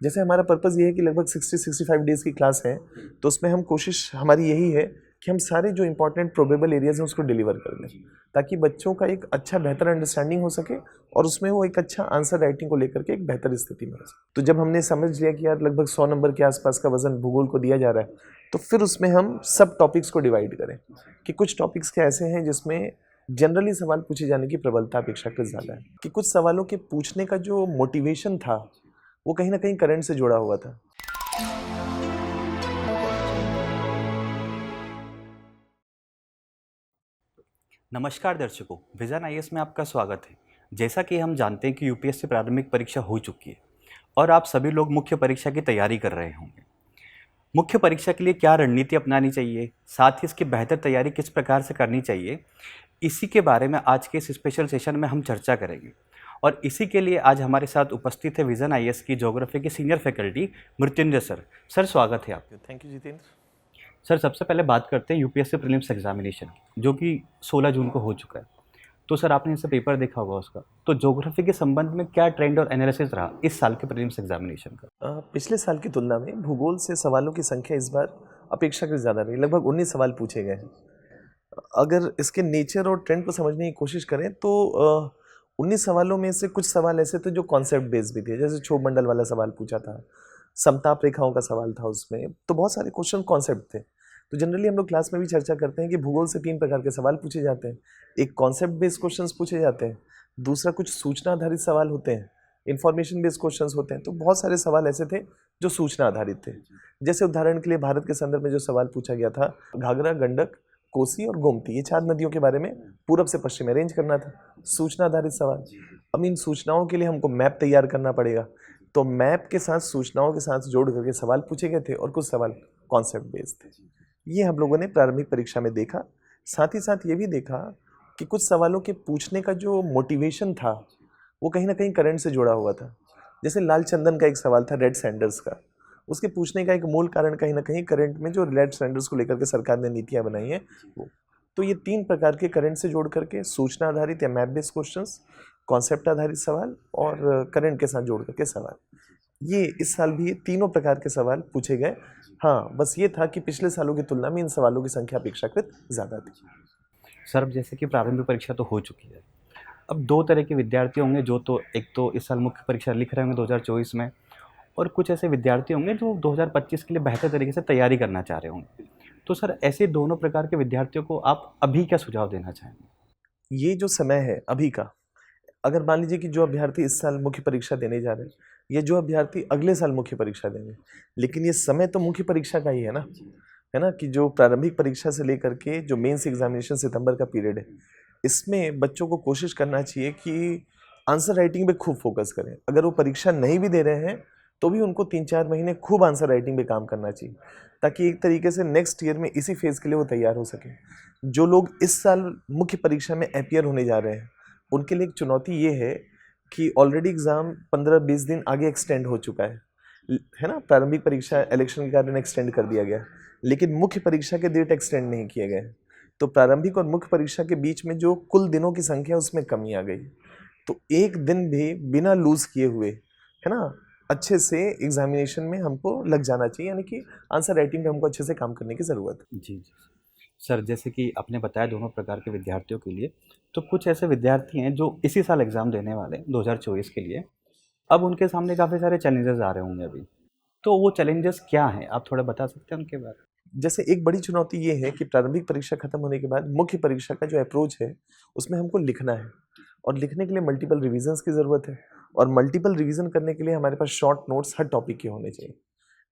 जैसे हमारा पर्पज़ ये है कि लगभग 60-65 डेज़ की क्लास है, तो उसमें हम कोशिश हमारी यही है कि हम सारे जो इंपॉर्टेंट प्रोबेबल एरियाज़ हैं उसको डिलीवर कर दें, ताकि बच्चों का एक अच्छा बेहतर अंडरस्टैंडिंग हो सके और उसमें वो एक अच्छा आंसर राइटिंग को लेकर के एक बेहतर स्थिति में हो सके। तो जब हमने समझ लिया कि यार लगभग 100 नंबर के आसपास का वजन भूगोल को दिया जा रहा है, तो फिर उसमें हम सब टॉपिक्स को डिवाइड करें कि कुछ टॉपिक्स के ऐसे हैं जिसमें जनरली सवाल पूछे जाने की प्रबलता अपेक्षाकृत ज़्यादा है, कि कुछ सवालों के पूछने का जो मोटिवेशन था वो कहीं ना कहीं करंट से जुड़ा हुआ था। नमस्कार दर्शकों, विजन आईएएस में आपका स्वागत है। जैसा कि हम जानते हैं कि यूपीएससी प्रारंभिक परीक्षा हो चुकी है और आप सभी लोग मुख्य परीक्षा की तैयारी कर रहे होंगे। मुख्य परीक्षा के लिए क्या रणनीति अपनानी चाहिए, साथ ही इसकी बेहतर तैयारी किस प्रकार से करनी चाहिए, इसी के बारे में आज के इस स्पेशल सेशन में हम चर्चा करेंगे। और इसी के लिए आज हमारे साथ उपस्थित है विजन आईएएस की ज्योग्राफी के senior faculty Mrityunjay sir. Sir, स्वागत है आपका। Thank you Jitendra. सर, सबसे पहले बात करते हैं यूपीएससी प्रीलिम्स एग्जामिनेशन की, जो कि 16 जून को हो चुका है। तो सर, आपने इससे पेपर देखा होगा उसका, तो ज्योग्राफी के संबंध में क्या ट्रेंड और एनालिसिस रहा इस साल के प्रीलिम्स एग्जामिनेशन का? पिछले साल की तुलना में भूगोल से सवालों की संख्या इस बार अपेक्षाकृत ज़्यादा रही, लगभग 19 सवाल पूछे गए हैं। अगर इसके नेचर और ट्रेंड को समझने की कोशिश करें तो 19 सवालों में से कुछ सवाल ऐसे थे जो कॉन्सेप्ट बेस्ड भी थे, जैसे क्षोभ मंडल वाला सवाल पूछा था, समताप रेखाओं का सवाल था उसमें, तो बहुत सारे क्वेश्चन कॉन्सेप्ट थे। तो जनरली हम लोग क्लास में भी चर्चा करते हैं कि भूगोल से 3 प्रकार के सवाल पूछे जाते हैं। एक कॉन्सेप्ट बेस्ड क्वेश्चंस पूछे जाते हैं, दूसरा कुछ सूचना आधारित सवाल होते हैं, इंफॉर्मेशन बेस्ड क्वेश्चंस होते हैं। तो बहुत सारे सवाल ऐसे थे जो सूचना आधारित थे। जैसे उदाहरण के लिए भारत के संदर्भ में जो सवाल पूछा गया था, घाघरा, गंडक, कोसी और गोमती, ये 4 नदियों के बारे में पूरब से पश्चिम में अरेंज करना था, सूचना आधारित सवाल। अब इन सूचनाओं के लिए हमको मैप तैयार करना पड़ेगा, तो मैप के साथ सूचनाओं के साथ जोड़ करके सवाल पूछे गए थे और कुछ सवाल कॉन्सेप्ट बेस्ड थे। ये हम लोगों ने प्रारंभिक परीक्षा में देखा। साथ ही साथ ये भी देखा कि कुछ सवालों के पूछने का जो मोटिवेशन था वो कहीं ना कहीं करंट से जुड़ा हुआ था। जैसे लाल चंदन का एक सवाल था रेड सैंडर्स का, उसके पूछने का एक मूल कारण कहीं ना कहीं करंट में जो रेड सैंडर्स को लेकर के सरकार ने नीतियां बनाई हैं वो। तो ये 3 प्रकार के करंट से जोड़ करके सूचना आधारित या मैप बेस्ड क्वेश्चंस, कॉन्सेप्ट आधारित सवाल और करंट के साथ जोड़ करके सवाल, ये इस साल भी ये तीनों प्रकार के सवाल पूछे गए। हाँ, बस ये था कि पिछले सालों की तुलना में इन सवालों की संख्या अपेक्षाकृत ज़्यादा थी। सर, अब जैसे कि प्रारंभिक परीक्षा तो हो चुकी है, अब 2 तरह के विद्यार्थी होंगे जो तो एक तो इस साल मुख्य परीक्षा लिख रहे होंगे 2024 में, और कुछ ऐसे विद्यार्थी होंगे जो 2025 के लिए बेहतर तरीके से तैयारी करना चाह रहे होंगे। तो सर, ऐसे दोनों प्रकार के विद्यार्थियों को आप अभी क्या सुझाव देना चाहेंगे? ये जो समय है अभी का, अगर मान लीजिए कि जो अभ्यर्थी इस साल मुख्य परीक्षा देने जा रहे हैं या जो अभ्यर्थी अगले साल मुख्य परीक्षा देंगे, लेकिन ये समय तो मुख्य परीक्षा का ही है ना, कि जो प्रारंभिक परीक्षा से लेकर के जो मेंस एग्जामिनेशन सितंबर का पीरियड है, इसमें बच्चों को कोशिश करना चाहिए कि आंसर राइटिंग पे खूब फोकस करें। अगर वो परीक्षा नहीं भी दे रहे हैं तो भी उनको 3-4 महीने खूब आंसर राइटिंग पे काम करना चाहिए, ताकि एक तरीके से नेक्स्ट ईयर में इसी फेज़ के लिए वो तैयार हो सके। जो लोग इस साल मुख्य परीक्षा में अपीयर होने जा रहे हैं, उनके लिए एक चुनौती ये है कि ऑलरेडी एग्ज़ाम 15-20 दिन आगे एक्सटेंड हो चुका है ना। प्रारंभिक परीक्षा इलेक्शन के कारण एक्सटेंड कर दिया गया, लेकिन मुख्य परीक्षा के डेट एक्सटेंड नहीं किए गए। तो प्रारंभिक और मुख्य परीक्षा के बीच में जो कुल दिनों की संख्या उसमें कमी आ गई। तो एक दिन भी बिना लूज़ किए हुए, है ना, अच्छे से एग्जामिनेशन में हमको लग जाना चाहिए, यानी कि आंसर राइटिंग में हमको अच्छे से काम करने की ज़रूरत है। जी, जी। सर, जैसे कि आपने बताया दोनों प्रकार के विद्यार्थियों के लिए, तो कुछ ऐसे विद्यार्थी हैं जो इसी साल एग्ज़ाम देने वाले हैं 2024 के लिए। अब उनके सामने काफ़ी सारे चैलेंजेस आ रहे होंगे अभी। तो वो चैलेंजेस क्या हैं? आप थोड़ा बता सकते हैं उनके बारे में? जैसे एक बड़ी चुनौती ये है कि प्रारंभिक परीक्षा खत्म होने के बाद मुख्य परीक्षा का जो अप्रोच है उसमें हमको लिखना है, और लिखने के लिए मल्टीपल रिवीजन्स की ज़रूरत है, और मल्टीपल रिवीजन करने के लिए हमारे पास शॉर्ट नोट्स हर टॉपिक के होने चाहिए।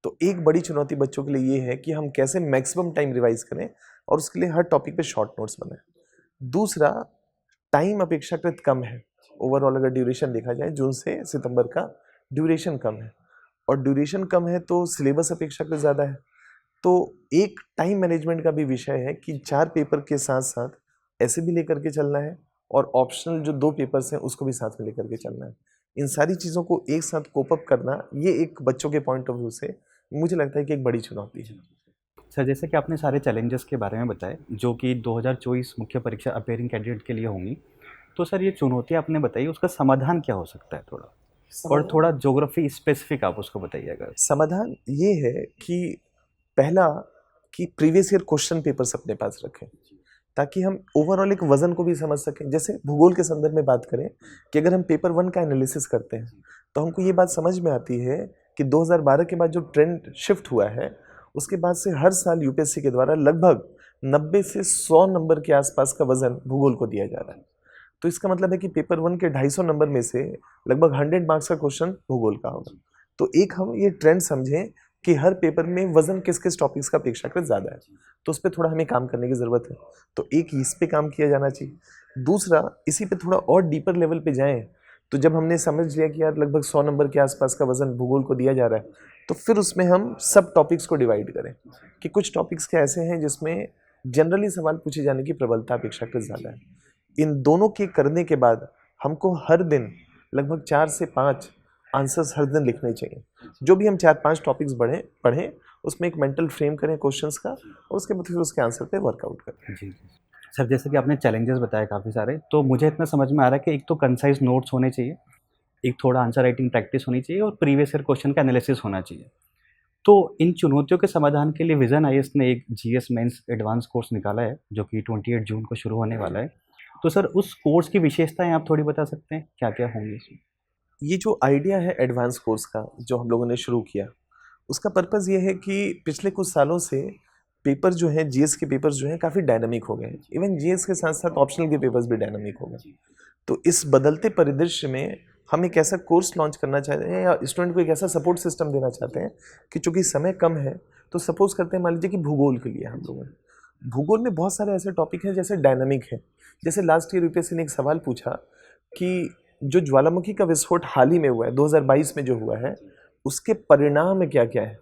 तो एक बड़ी चुनौती बच्चों के लिए ये है कि हम कैसे मैक्सिमम टाइम रिवाइज करें और उसके लिए हर टॉपिक पे शॉर्ट नोट्स बनाएं। दूसरा, टाइम अपेक्षाकृत कम है। ओवरऑल अगर ड्यूरेशन देखा जाए, जून से सितंबर का ड्यूरेशन कम है, और ड्यूरेशन कम है तो सिलेबस अपेक्षाकृत ज़्यादा है। तो एक टाइम मैनेजमेंट का भी विषय है कि 4 पेपर के साथ साथ ऐसे भी लेकर के चलना है, और ऑप्शनल जो 2 पेपर्स हैं उसको भी साथ में लेकर के चलना है। इन सारी चीज़ों को एक साथ कोप अप करना, ये एक बच्चों के पॉइंट ऑफ व्यू से मुझे लगता है कि एक बड़ी चुनौती है। सर, जैसे कि आपने सारे चैलेंजेस के बारे में बताए जो कि 2024 मुख्य परीक्षा अपेयरिंग कैंडिडेट के लिए होंगी, तो सर ये चुनौतियाँ आपने बताई, उसका समाधान क्या हो सकता है थोड़ा? और थोड़ा ज्योग्राफी स्पेसिफिक आप उसको बताइएगा। समाधान ये है कि पहला कि प्रीवियस ईयर क्वेश्चन पेपर्स अपने पास रखें, ताकि हम ओवरऑल एक वजन को भी समझ सकें। जैसे भूगोल के संदर्भ में बात करें कि अगर हम पेपर 1 का एनालिसिस करते हैं तो हमको ये बात समझ में आती है कि 2012 के बाद जो ट्रेंड शिफ्ट हुआ है, उसके बाद से हर साल यूपीएससी के द्वारा लगभग 90 से 100 नंबर के आसपास का वजन भूगोल को दिया जा रहा है। तो इसका मतलब है कि पेपर 1 के 250 नंबर में से लगभग 100 मार्क्स का क्वेश्चन भूगोल का होगा। तो एक हम ये ट्रेंड समझें कि हर पेपर में वजन किस किस टॉपिक्स का अपेक्षाकृत ज़्यादा है, तो उस पर थोड़ा हमें काम करने की ज़रूरत है। तो एक इस पे काम किया जाना चाहिए। दूसरा, इसी पे थोड़ा और डीपर लेवल पे जाएं, तो जब हमने समझ लिया कि यार लगभग 100 नंबर के आसपास का वजन भूगोल को दिया जा रहा है, तो फिर उसमें हम सब टॉपिक्स को डिवाइड करें कि कुछ टॉपिक्स के ऐसे हैं जिसमें जनरली सवाल पूछे जाने की प्रबलता अपेक्षाकृत ज़्यादा है। इन दोनों के करने के बाद हमको हर दिन लगभग 4 से 5 आंसर्स हर दिन लिखने चाहिए। जो भी हम 4-5 टॉपिक्स पढ़ें उसमें एक मेंटल फ्रेम करें क्वेश्चंस का, और उसके बाद फिर उसके आंसर पे वर्कआउट करें। जी सर, जैसे कि आपने चैलेंजेस बताए काफ़ी सारे, तो मुझे इतना समझ में आ रहा है कि एक तो कंसाइज नोट्स होने चाहिए, एक थोड़ा आंसर राइटिंग प्रैक्टिस होनी चाहिए और प्रीवियस ईयर क्वेश्चन का एनालिसिस होना चाहिए। तो इन चुनौतियों के समाधान के लिए विजन आईएएस ने एक जीएस मेंस एडवांस कोर्स निकाला है जो कि 28 जून को शुरू होने वाला है। तो सर उस कोर्स की विशेषताएं आप थोड़ी बता सकते हैं, क्या क्या होंगी इसमें? ये जो आइडिया है एडवांस कोर्स का जो हम लोगों ने शुरू किया, उसका पर्पज़ ये है कि पिछले कुछ सालों से पेपर जो हैं, जीएस के पेपर्स जो हैं काफ़ी डायनामिक हो गए हैं। इवन जीएस के साथ साथ ऑप्शनल के पेपर्स भी डायनामिक हो गए। तो इस बदलते परिदृश्य में हम एक ऐसा कोर्स लॉन्च करना चाहते हैं या स्टूडेंट को एक ऐसा सपोर्ट सिस्टम देना चाहते हैं कि चूंकि समय कम है, तो सपोज करते हैं मान लीजिए कि भूगोल के लिए हम लोगों ने, भूगोल में बहुत सारे ऐसे टॉपिक हैं जैसे डायनामिक है। जैसे लास्ट ईयर यूपीएससी ने एक सवाल पूछा कि जो ज्वालामुखी का विस्फोट हाल ही में हुआ है 2022 में जो हुआ है, उसके परिणाम क्या क्या है।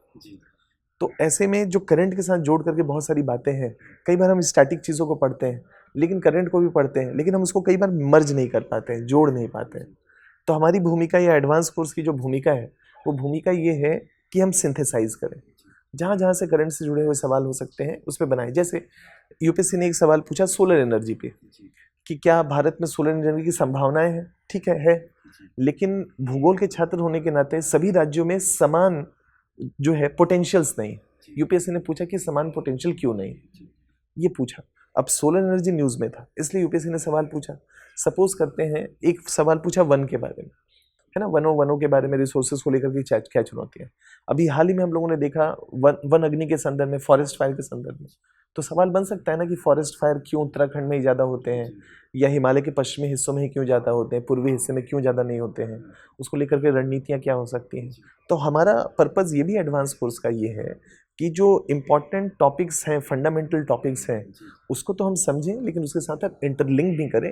तो ऐसे में जो करंट के साथ जोड़ करके बहुत सारी बातें हैं। कई बार हम स्टैटिक चीज़ों को पढ़ते हैं लेकिन करंट को भी पढ़ते हैं, लेकिन हम उसको कई बार मर्ज नहीं कर पाते हैं, जोड़ नहीं पाते हैं। तो हमारी भूमिका या एडवांस कोर्स की जो भूमिका है, वो भूमिका ये है कि हम सिंथेसाइज करें। जहाँ जहाँ से करंट से जुड़े हुए सवाल हो सकते हैं उस पर बनाएं। जैसे यूपीएससी ने एक सवाल पूछा सोलर एनर्जी पे कि क्या भारत में सोलर एनर्जी की संभावनाएं हैं। ठीक है, लेकिन भूगोल के छात्र होने के नाते सभी राज्यों में समान जो है पोटेंशियल्स नहीं। यूपीएससी ने पूछा कि समान पोटेंशियल क्यों नहीं, ये पूछा। अब सोलर एनर्जी न्यूज़ में था इसलिए यूपीएससी ने सवाल पूछा। सपोज करते हैं एक सवाल पूछा वन के बारे में, है ना, वनों के बारे में, रिसोर्सेज को लेकर के क्या चुनौतियाँ। अभी हाल ही में हम लोगों ने देखा वन अग्नि के संदर्भ में, फॉरेस्ट फायर के संदर्भ में, तो सवाल बन सकता है ना कि फॉरेस्ट फायर क्यों उत्तराखंड में ही ज़्यादा होते हैं या हिमालय के पश्चिमी हिस्सों में ही क्यों ज़्यादा होते हैं, पूर्वी हिस्से में क्यों ज़्यादा नहीं होते हैं, उसको लेकर के रणनीतियाँ क्या हो सकती हैं। तो हमारा पर्पज़ ये भी एडवांस कोर्स का ये है कि जो इम्पॉर्टेंट टॉपिक्स हैं, फंडामेंटल टॉपिक्स हैं, उसको तो हम समझें लेकिन उसके साथ साथ इंटरलिंक भी करें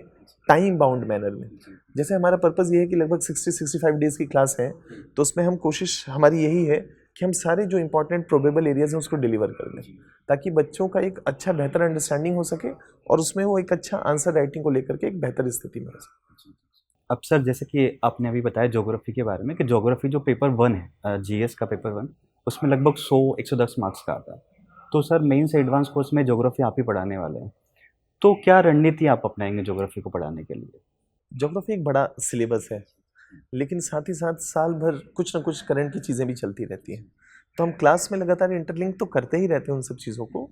टाइम बाउंड मैनर में। जैसे हमारा पर्पज़ ये है कि लगभग 60-65 डेज़ की क्लास है, तो उसमें हम कोशिश हमारी यही है कि हम सारे जो इंपॉर्टेंट प्रोबेबल एरियाज हैं उसको डिलीवर कर लें, ताकि बच्चों का एक अच्छा बेहतर अंडरस्टैंडिंग हो सके और उसमें वो एक अच्छा आंसर राइटिंग को लेकर के एक बेहतर स्थिति में हो सके। अब सर जैसे कि आपने अभी बताया ज्योग्राफी के बारे में कि ज्योग्राफी जो पेपर 1 है, जीएस का पेपर 1, उसमें लगभग 100-110 मार्क्स का आता है। तो सर मेन से एडवांस कोर्स में ज्योग्राफी आप ही पढ़ाने वाले हैं, तो क्या रणनीति आप अपनाएंगे ज्योग्राफी को पढ़ाने के लिए? ज्योग्राफी एक बड़ा सिलेबस है, लेकिन साथ ही साथ साल भर कुछ ना कुछ करंट की चीज़ें भी चलती रहती हैं। तो हम क्लास में लगातार इंटरलिंक तो करते ही रहते हैं उन सब चीज़ों को,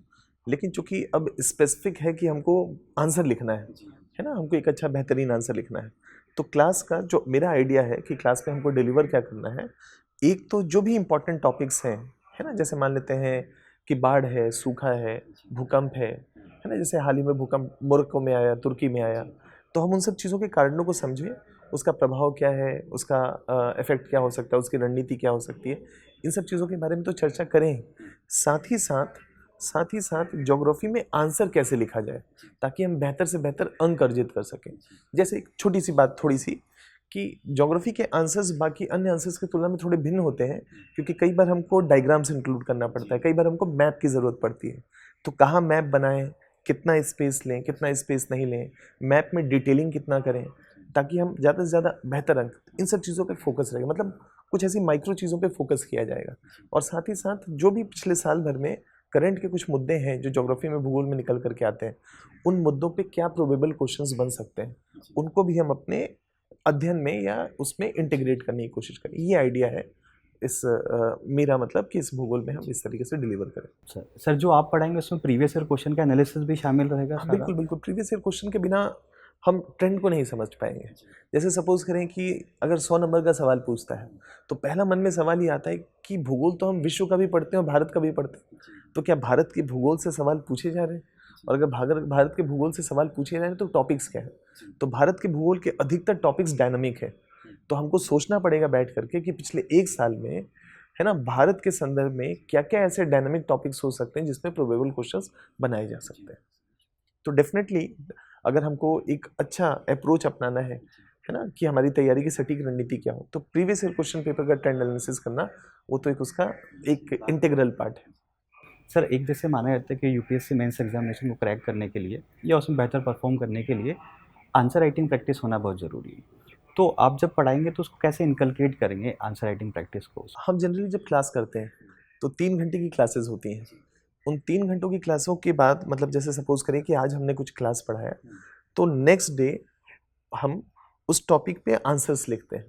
लेकिन चूंकि अब स्पेसिफिक है कि हमको आंसर लिखना है ना, हमको एक अच्छा बेहतरीन आंसर लिखना है। तो क्लास का जो मेरा आइडिया है कि क्लास में हमको डिलीवर क्या करना है, एक तो जो भी इम्पोर्टेंट टॉपिक्स हैं, है ना, जैसे मान लेते हैं कि बाढ़ है, सूखा है, भूकंप है ना, जैसे हाल ही में भूकंप मोरक्को में आया, तुर्की में आया, तो हम उन सब चीज़ों के कारणों को समझें, उसका प्रभाव क्या है, उसका इफेक्ट क्या हो सकता है, उसकी रणनीति क्या हो सकती है, इन सब चीज़ों के बारे में तो चर्चा करें। साथ ही साथ ज्योग्राफी में आंसर कैसे लिखा जाए ताकि हम बेहतर से बेहतर अंक अर्जित कर सकें। जैसे एक छोटी सी बात थोड़ी सी कि ज्योग्राफी के आंसर्स बाकी अन्य आंसर्स की तुलना में थोड़े भिन्न होते हैं, क्योंकि कई बार हमको डायग्राम्स इंक्लूड करना पड़ता है, कई बार हमको मैप की ज़रूरत पड़ती है। तो कहाँ मैप बनाएं, कितना स्पेस लें, कितना स्पेस नहीं लें, मैप में डिटेलिंग कितना करें ताकि हम ज़्यादा से ज़्यादा बेहतर अंक, इन सब चीज़ों पे फोकस रहेगा। मतलब कुछ ऐसी माइक्रो चीज़ों पे फोकस किया जाएगा। और साथ ही साथ जो भी पिछले साल भर में करंट के कुछ मुद्दे हैं जो ज्योग्राफी में, भूगोल में निकल करके आते हैं, उन मुद्दों पे क्या प्रोबेबल क्वेश्चंस बन सकते हैं, उनको भी हम अपने अध्ययन में या उसमें इंटीग्रेट करने की कोशिश करें। ये आइडिया है इस मेरा मतलब कि इस भूगोल में हम इस तरीके से डिलीवर करें। सर सर जो आप पढ़ाएंगे उसमें प्रीवियस ईयर क्वेश्चन का एनालिसिस भी शामिल रहेगा हाँ सारा? बिल्कुल बिल्कुल, प्रीवियस ईयर क्वेश्चन के बिना हम ट्रेंड को नहीं समझ पाएंगे। जैसे सपोज करें कि अगर 100 नंबर का सवाल पूछता है तो पहला मन में सवाल ये आता है कि भूगोल तो हम विश्व का भी पढ़ते हैं और भारत का भी पढ़ते हैं, तो क्या भारत के भूगोल से सवाल पूछे जा रहे हैं? और अगर भारत के भूगोल से सवाल पूछे जा रहे हैं तो टॉपिक्स क्या है? तो भारत के भूगोल के अधिकतर टॉपिक्स डायनामिक है। तो हमको सोचना पड़ेगा बैठ करके कि पिछले एक साल में, है ना, भारत के संदर्भ में क्या क्या ऐसे डायनामिक टॉपिक्स हो सकते हैं जिसमें प्रोबेबल क्वेश्चंस बनाए जा सकते हैं। तो डेफिनेटली अगर हमको एक अच्छा अप्रोच अपनाना है ना, कि हमारी तैयारी की सटीक रणनीति क्या हो, तो प्रीवियस ईयर क्वेश्चन पेपर का ट्रेंड एनालिसिस करना वो तो एक उसका एक इंटीग्रल पार्ट है। सर एक जैसे माना जाता है कि यूपीएससी मेंस एग्जामिनेशन को क्रैक करने के लिए या उसमें बेहतर परफॉर्म करने के लिए आंसर राइटिंग प्रैक्टिस होना बहुत ज़रूरी है। तो आप जब पढ़ाएंगे तो उसको कैसे इनकलकेट करेंगे आंसर राइटिंग प्रैक्टिस को? हम जनरली जब क्लास करते हैं तो 3 घंटे की क्लासेस होती हैं। उन 3 घंटों की क्लासों के बाद मतलब जैसे सपोज करें कि आज हमने कुछ क्लास पढ़ाया तो नेक्स्ट डे हम उस टॉपिक पे आंसर्स लिखते हैं,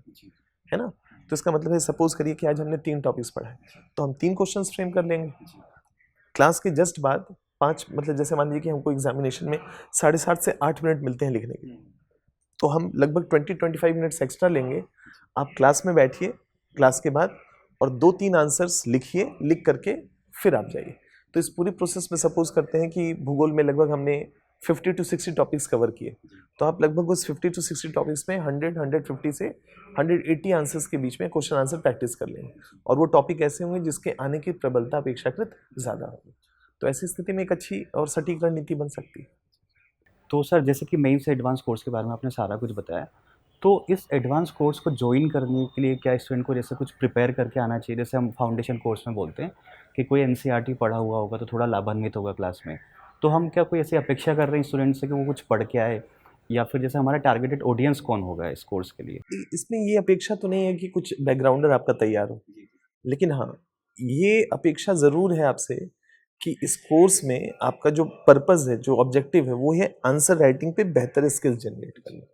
है ना। तो इसका मतलब है सपोज करिए कि आज हमने 3 टॉपिक्स पढ़ाए तो हम 3 क्वेश्चंस फ्रेम कर लेंगे। क्लास के जस्ट बाद 5 मतलब जैसे मान लीजिए कि हमको एग्जामिनेशन में 7:30 से 8 मिनट मिलते हैं लिखने के, तो हम लगभग 20-25 मिनट्स एक्स्ट्रा लेंगे। आप क्लास में बैठिए क्लास के बाद और 2-3 आंसर्स लिखिए, लिख करके फिर आप जाइए। तो इस पूरी प्रोसेस में सपोज करते हैं कि भूगोल में लगभग हमने 50-60 टॉपिक्स कवर किए, तो आप लगभग उस 50-60 टॉपिक्स में 100-150 से 180 आंसर्स के बीच में क्वेश्चन आंसर प्रैक्टिस कर लेंगे। और वो टॉपिक ऐसे होंगे जिसके आने की प्रबलता अपेक्षाकृत ज़्यादा होगी। तो ऐसी स्थिति में एक अच्छी और सटीक रणनीति बन सकती है। तो सर जैसे कि मेन से एडवांस कोर्स के बारे में आपने सारा कुछ बताया, तो इस एडवांस कोर्स को ज्वाइन करने के लिए क्या स्टूडेंट को जैसे कुछ प्रिपेयर करके आना चाहिए? जैसे हम फाउंडेशन कोर्स में बोलते हैं कि कोई एनसीईआरटी पढ़ा हुआ होगा तो थोड़ा लाभान्वित होगा क्लास में। तो हम क्या कोई ऐसी अपेक्षा कर रहे हैं स्टूडेंट से कि वो कुछ पढ़ के आए, या फिर जैसे हमारा टारगेटेड ऑडियंस कौन होगा इस कोर्स के लिए? इसमें ये अपेक्षा तो नहीं है कि कुछ बैकग्राउंडर आपका तैयार हो, लेकिन हाँ, ये अपेक्षा ज़रूर है आपसे कि इस कोर्स में आपका जो पर्पज़ है, जो ऑब्जेक्टिव है, वो है आंसर राइटिंग पे बेहतर स्किल्स जनरेट करना।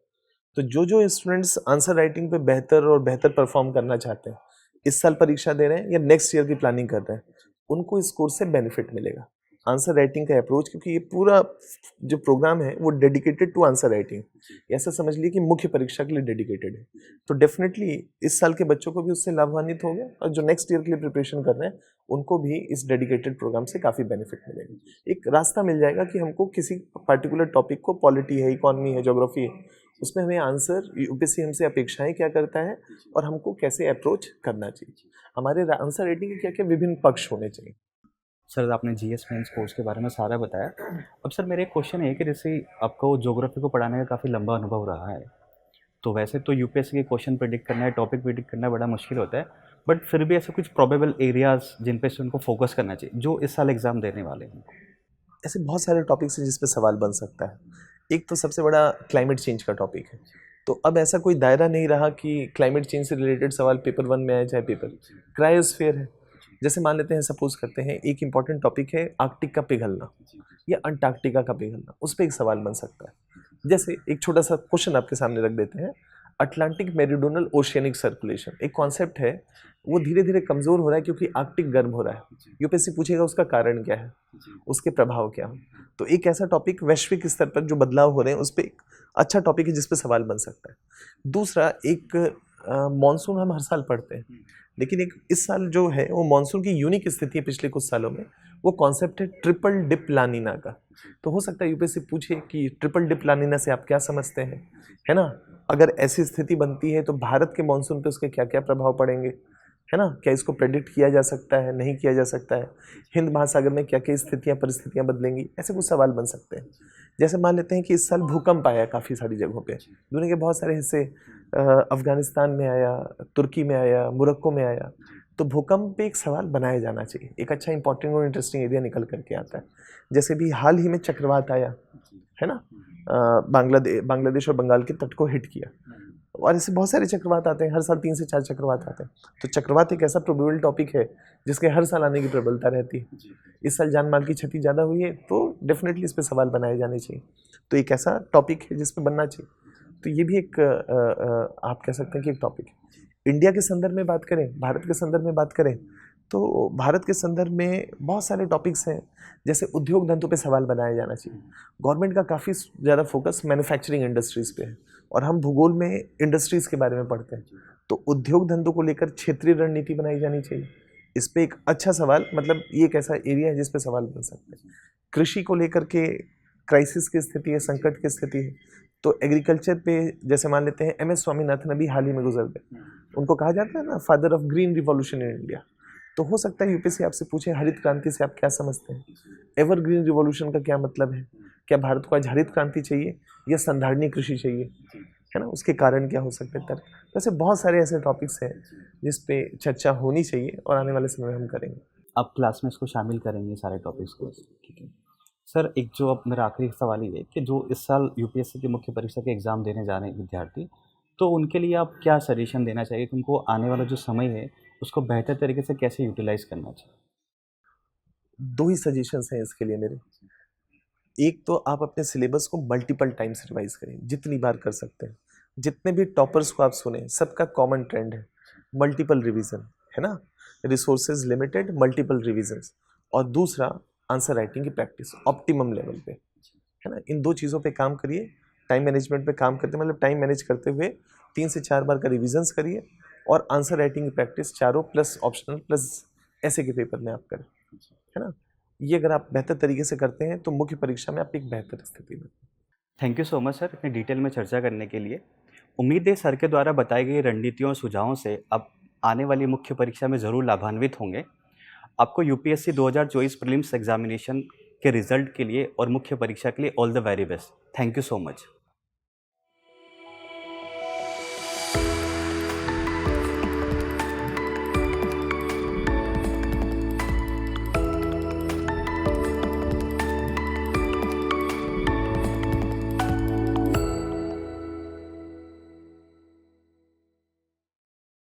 तो जो स्टूडेंट्स आंसर राइटिंग पे बेहतर और बेहतर परफॉर्म करना चाहते हैं, इस साल परीक्षा दे रहे हैं या नेक्स्ट ईयर की प्लानिंग कर रहे हैं, उनको इस कोर्स से बेनिफिट मिलेगा। आंसर राइटिंग का अप्रोच, क्योंकि ये पूरा जो प्रोग्राम है वो डेडिकेटेड टू आंसर राइटिंग, ऐसा समझ लिए कि मुख्य परीक्षा के लिए डेडिकेटेड है। तो डेफिनेटली इस साल के बच्चों को भी उससे लाभान्वित होगा और जो नेक्स्ट ईयर के लिए प्रिपरेशन कर रहे हैं उनको भी इस डेडिकेटेड प्रोग्राम से काफ़ी बेनिफिट मिलेगा। एक रास्ता मिल जाएगा कि हमको किसी पर्टिकुलर टॉपिक को, पॉलिटी है, इकोनॉमी है, ज्योग्राफी है, उसमें हमें आंसर यूपीएससी हमसे अपेक्षाएं क्या करता है और हमको कैसे अप्रोच करना चाहिए। हमारे आंसर राइटिंग के क्या क्या विभिन्न पक्ष होने चाहिए। सर आपने जीएस मेंस कोर्स के बारे में सारा बताया। अब सर मेरा एक क्वेश्चन है कि जैसे आपको ज्योग्राफी को पढ़ाने का काफ़ी लंबा अनुभव रहा है, तो वैसे तो यूपीएससी के क्वेश्चन प्रेडिक्ट करना है, टॉपिक प्रेडिक्ट करना बड़ा मुश्किल होता है, बट फिर भी ऐसे कुछ प्रोबेबल एरियाज जिन पे उनको फोकस करना चाहिए जो इस साल एग्जाम देने वाले हैं? ऐसे बहुत सारे टॉपिक्स हैं जिस पे सवाल बन सकता है। एक तो सबसे बड़ा क्लाइमेट चेंज का टॉपिक है। तो अब ऐसा कोई दायरा नहीं रहा कि क्लाइमेट चेंज से रिलेटेड सवाल पेपर 1 में आए चाहे पेपर। क्रायोस्फीयर है, जैसे मान लेते हैं, सपोज करते हैं एक इंपॉर्टेंट टॉपिक है आर्कटिक का पिघलना या अंटार्कटिका का पिघलना, उस पर एक सवाल बन सकता है। जैसे एक छोटा सा क्वेश्चन आपके सामने रख देते हैं, अटलांटिक मेरिडोनल ओशियनिक सर्कुलेशन एक कॉन्सेप्ट है, वो धीरे धीरे कमज़ोर हो रहा है क्योंकि आर्कटिक गर्म हो रहा है। यूपीएससी पूछेगा उसका कारण क्या है, उसके प्रभाव क्या हो। तो एक ऐसा टॉपिक वैश्विक स्तर पर जो बदलाव हो रहे हैं उस पर एक अच्छा टॉपिक है जिस पे सवाल बन सकता है। दूसरा, एक मॉनसून हम हर साल पढ़ते हैं, लेकिन एक इस साल जो है वो मॉनसून की यूनिक स्थिति है पिछले कुछ सालों में, वो कॉन्सेप्ट है ट्रिपल डिप लानिना का। तो हो सकता है यूपीएससी पूछे कि ट्रिपल डिप लानिना से आप क्या समझते हैं, है ना। अगर ऐसी स्थिति बनती है तो भारत के मॉनसून पे उसके क्या क्या प्रभाव पड़ेंगे, है ना। क्या इसको प्रेडिक्ट किया जा सकता है, नहीं किया जा सकता है। हिंद महासागर में क्या क्या स्थितियाँ परिस्थितियाँ बदलेंगी, ऐसे कुछ सवाल बन सकते हैं। जैसे मान लेते हैं कि इस साल भूकंप आया काफ़ी सारी जगहों पे, दुनिया के बहुत सारे हिस्से, अफगानिस्तान में आया, तुर्की में आया, मोरक्को में आया। तो भूकंप पे एक सवाल बनाया जाना चाहिए, एक अच्छा इंपॉर्टेंट और इंटरेस्टिंग एरिया निकल करके आता है। जैसे भी हाल ही में चक्रवात आया, है ना, बांग्लादेश और बंगाल के तट को हिट किया, और ऐसे बहुत सारे चक्रवात आते हैं, हर साल 3 से 4 चक्रवात आते हैं। तो चक्रवात एक ऐसा प्रोबेबल टॉपिक है जिसके हर साल आने की प्रबलता रहती है। इस साल जान माल की क्षति ज़्यादा हुई है तो डेफिनेटली इस पर सवाल बनाए जाने चाहिए। तो एक ऐसा टॉपिक है जिस पे बनना चाहिए। तो ये भी एक आप कह सकते हैं कि एक टॉपिक है। इंडिया के संदर्भ में बात करें, भारत के संदर्भ में बात करें, तो भारत के संदर्भ में बहुत सारे टॉपिक्स हैं। जैसे उद्योग धंधों पे सवाल बनाया जाना चाहिए। गवर्नमेंट का काफ़ी ज़्यादा फोकस मैन्युफैक्चरिंग इंडस्ट्रीज़ पे है और हम भूगोल में इंडस्ट्रीज़ के बारे में पढ़ते हैं। तो उद्योग धंधों को लेकर क्षेत्रीय रणनीति बनाई जानी चाहिए। इस पे एक अच्छा सवाल, मतलब ये एक ऐसा एरिया है जिस पे सवाल बन सकते हैं। कृषि को लेकर के क्राइसिस की स्थिति है, संकट की स्थिति है, तो एग्रीकल्चर पे जैसे मान लेते हैं MS स्वामीनाथन अभी हाल ही में गुजर गए। उनको कहा जाता है ना father of green revolution in India. तो हो सकता है यूपीएससी आपसे पूछे हरित क्रांति से आप क्या समझते हैं, एवरग्रीन रिवॉल्यूशन का क्या मतलब है, क्या भारत को आज हरित क्रांति चाहिए या संधारणीय कृषि चाहिए, है ना, उसके कारण क्या हो सकते हैं। वैसे बहुत सारे ऐसे टॉपिक्स हैं जिस पे चर्चा होनी चाहिए और आने वाले समय में हम करेंगे। आप क्लास में इसको शामिल करेंगे सारे टॉपिक्स को, ठीक है सर। एक जो अब मेरा आखिरी सवाल ये है कि जो इस साल यूपीएससी की मुख्य परीक्षा के एग्ज़ाम देने जा रहे हैं विद्यार्थी, तो उनके लिए आप क्या सजेशन देना चाहिए कि उनको आने वाला जो समय है उसको बेहतर तरीके से कैसे यूटिलाइज करना चाहिए? 2 ही सजेशंस हैं इसके लिए मेरे। एक तो आप अपने सिलेबस को मल्टीपल टाइम्स रिवाइज करें, जितनी बार कर सकते हैं। जितने भी टॉपर्स को आप सुने, सबका कॉमन ट्रेंड है मल्टीपल रिवीजन, है ना, रिसोर्सेज लिमिटेड, मल्टीपल रिवीजन्स। और दूसरा आंसर राइटिंग की प्रैक्टिस ऑप्टिमम लेवल पे, है ना। इन 2 चीज़ों पे काम करिए। टाइम मैनेजमेंट पे काम करते, मतलब टाइम मैनेज करते हुए 3 से 4 बार का रिविजन्स करिए और आंसर राइटिंग की प्रैक्टिस चारों प्लस ऑप्शनल प्लस ऐसे के पेपर में आप करें, है ना। ये अगर आप बेहतर तरीके से करते हैं तो मुख्य परीक्षा में आप एक बेहतर स्थिति में। Thank you so much sir इतनी डिटेल में चर्चा करने के लिए। उम्मीद है सर के द्वारा बताई गई रणनीतियों और सुझावों से आप आने वाली मुख्य परीक्षा में ज़रूर लाभान्वित होंगे। आपको यूपीएससी 2024 प्रीलिम्स एग्जामिनेशन के रिजल्ट के लिए और मुख्य परीक्षा के लिए all the very best. Thank you so much.